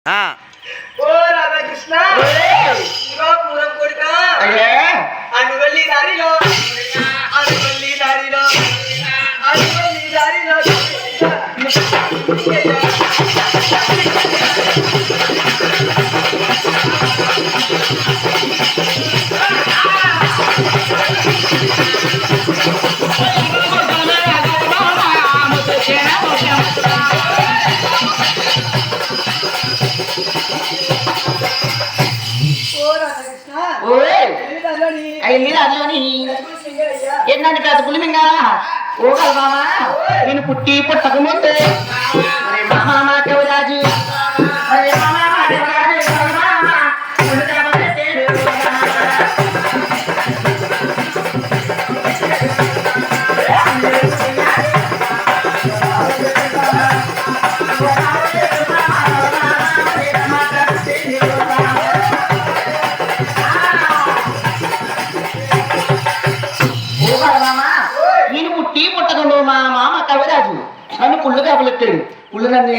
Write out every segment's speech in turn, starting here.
ఓ రాధాకృష్ణ పూలం కొడుక అనుగొల్లి దారిలో అనుగొల్లి దారిలో అనుగొల్లి దారిలో ఏంటంటే పెద్ద పులి మింగా ఓ కదా మామా నేను పుట్టి పుట్టక ముందే మామా మా కవిరాజు మా మామ కవిరాజు నన్ను పుల్లు కాపలెట్టాడు పుల్లు నన్ను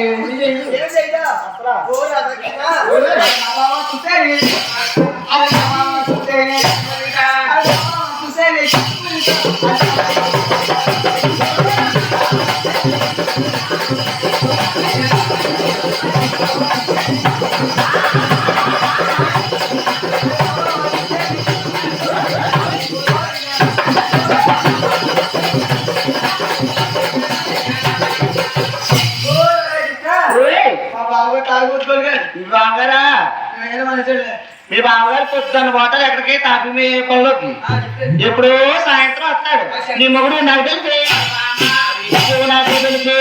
మీ బావగారు పొద్దున్న పోతాడు ఎక్కడికి తాపి మీ పనులోకి ఎప్పుడో సాయంత్రం వస్తాడు నీ మొగుడు నాకు తెలిసి నాకు తెలిసి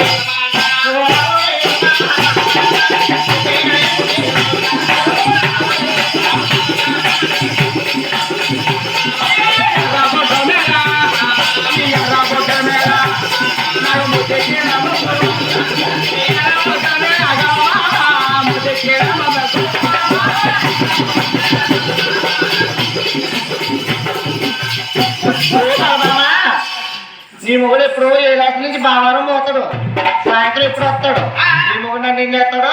నీ మొగుడు ఎప్పుడు 7 గంటల నుంచి బావారం పోతాడు సాయంత్రం ఎప్పుడు వస్తాడు నీ మొగుడు నన్ను ఏం చేస్తాడు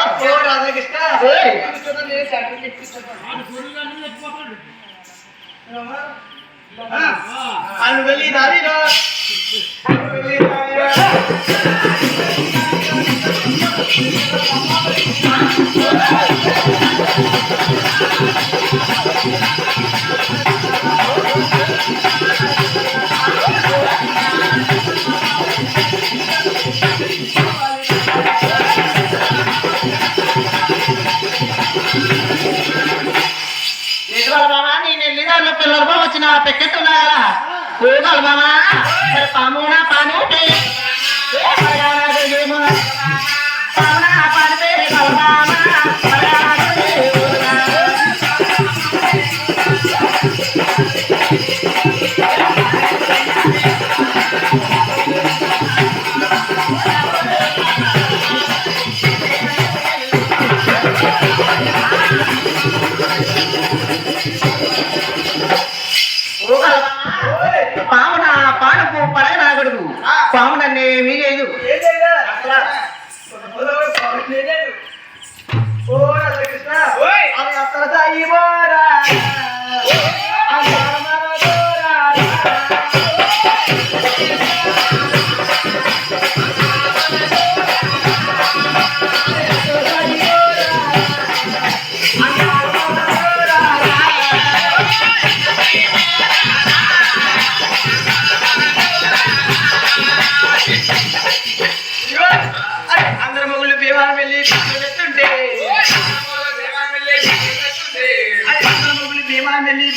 పిల్లలు వచ్చిన పెక్కెట్టు ఉన్నాయా పోగలరు మామా మరి పామునా పాము పామున పానుకు పడగనాగడుగు పాము నన్ను ఏమీ చేయదు అందరు మొగుళ్ళు భీమానం వెళ్ళి పెట్టుంటే అందరు మొగుళ్ళు భీమానం వెళ్ళి